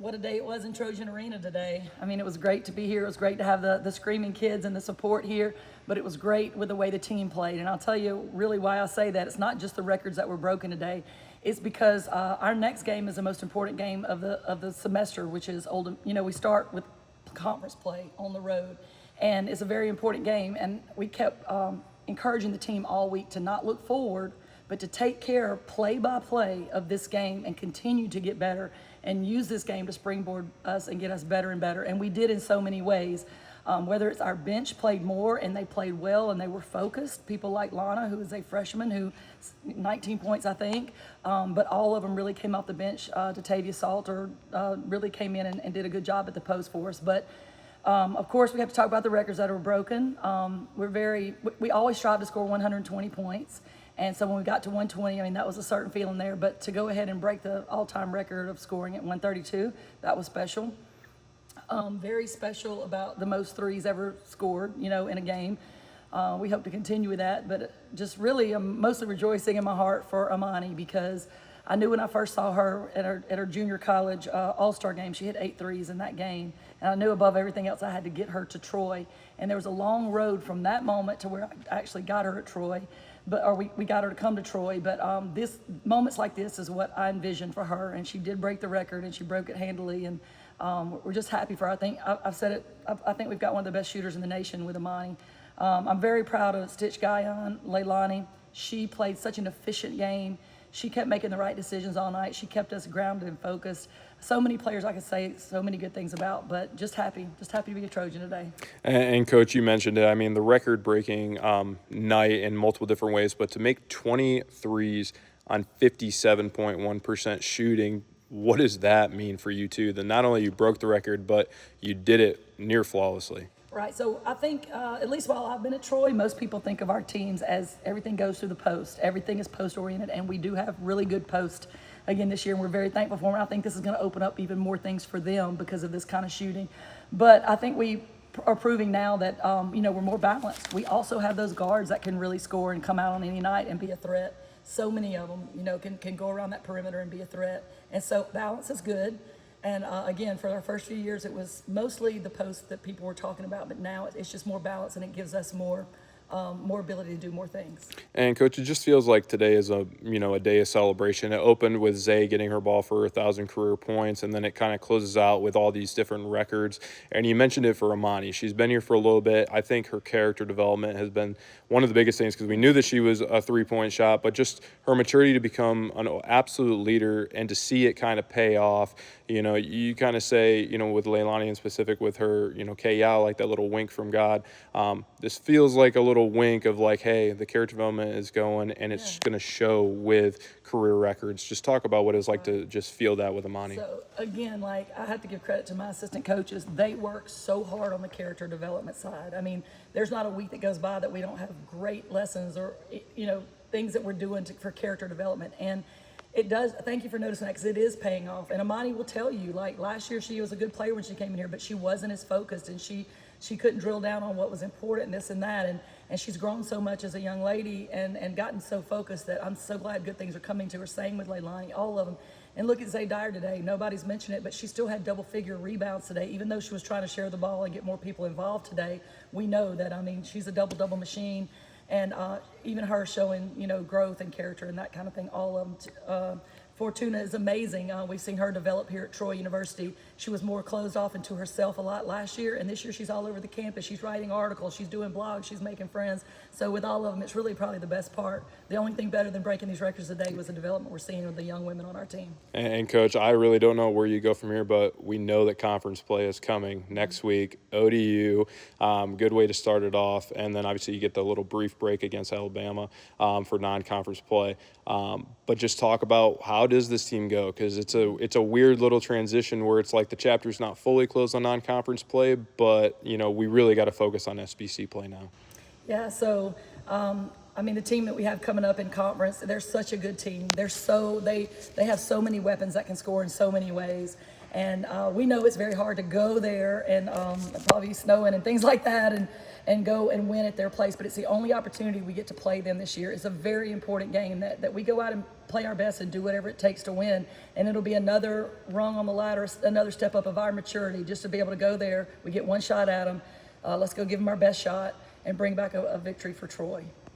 What a day it was in Trojan Arena today. I mean, it was great to be here. It was great to have the screaming kids and the support here, but it was great with the way the team played. And I'll tell you really why I say that. It's not just the records that were broken today. It's because our next game is the most important game of the semester, which is we start with conference play on the road, and it's a very important game. And we kept encouraging the team all week to not look forward, but to take care play by play of this game and continue to get better and use this game to springboard us and get us better and better. And we did in so many ways. Whether it's our bench played more and they played well and they were focused. People like Lana, who is a freshman, who 19 points, I think. But all of them really came off the bench. Tatavia Salter really came in and did a good job at the post for us. But of course, we have to talk about the records that are broken. We always strive to score 120 points. And so when we got to 120, I mean, that was a certain feeling there. But to go ahead and break the all-time record of scoring at 132, that was special. Very special about the most threes ever scored, in a game. We hope to continue with that. But just really, I'm mostly rejoicing in my heart for Amani, because I knew when I first saw her at her junior college all-star game, she hit 8 threes in that game. And I knew above everything else I had to get her to Troy. And there was a long road from that moment to where I actually got her at Troy. We got her to come to Troy, but moments like this is what I envisioned for her, and she did break the record, and she broke it handily, and we're just happy for her. I've said it. I think we've got one of the best shooters in the nation with Amani. I'm very proud of Stitch Guyon, Leilani. She played such an efficient game. She kept making the right decisions all night. She kept us grounded and focused. So many players I could say so many good things about, but just happy to be a Trojan today. And Coach, you mentioned it. I mean, the record-breaking night in multiple different ways, but to make 23s on 57.1% shooting, what does that mean for you two? That not only you broke the record, but you did it near flawlessly. Right. So I think, at least while I've been at Troy, most people think of our teams as everything goes through the post. Everything is post-oriented, and we do have really good post again this year, and we're very thankful for them. I think this is going to open up even more things for them because of this kind of shooting. But I think we are proving now that, we're more balanced. We also have those guards that can really score and come out on any night and be a threat. So many of them, can go around that perimeter and be a threat. And so balance is good. And again, for our first few years, it was mostly the post that people were talking about, but now it's just more balance, and it gives us more ability to do more things. And Coach, it just feels like today is a day of celebration. It opened with Zay getting her ball for 1,000 career points, and then it kind of closes out with all these different records. And you mentioned it for Amani. She's been here for a little bit. I think her character development has been one of the biggest things, because we knew that she was a three-point shot, but just her maturity to become an absolute leader and to see it kind of pay off. You kind of say, with Leilani in specific, with her, K-Yao, like that little wink from God. This feels like a little wink of like, hey, the character development is going, and it's going to show with career records. Just talk about what it's like to just feel that with Amani. So again, I have to give credit to my assistant coaches. They work so hard on the character development side. I mean, there's not a week that goes by that we don't have great lessons or things that we're doing for character development. And it does. Thank you for noticing that, because it is paying off. And Amani will tell you, last year she was a good player when she came in here, but she wasn't as focused, and she couldn't drill down on what was important and this and that. And she's grown so much as a young lady and gotten so focused that I'm so glad good things are coming to her. Same with Leilani, all of them. And look at Zay Dyer today. Nobody's mentioned it, but she still had double-figure rebounds today. Even though she was trying to share the ball and get more people involved today, we know that, she's a double-double machine. And even her showing, growth and character and that kind of thing, all of them. Fortuna is amazing. We've seen her develop here at Troy University. She was more closed off into herself a lot last year, and this year she's all over the campus. She's writing articles, she's doing blogs, she's making friends. So with all of them, it's really probably the best part. The only thing better than breaking these records today was the development we're seeing with the young women on our team. And Coach, I really don't know where you go from here, but we know that conference play is coming next week. ODU, good way to start it off, and then obviously you get the little brief break against Alabama for non-conference play. But just talk about, how does this team go? Because it's a weird little transition where it's like the chapter's not fully closed on non-conference play, but we really got to focus on SBC play now. Yeah, so the team that we have coming up in conference, they're such a good team. They have so many weapons that can score in so many ways. And we know it's very hard to go there, and probably snowing and things like that, and go and win at their place. But it's the only opportunity we get to play them this year. It's a very important game that we go out and play our best and do whatever it takes to win. And it'll be another rung on the ladder, another step up of our maturity, just to be able to go there. We get one shot at them. Let's go give them our best shot and bring back a victory for Troy.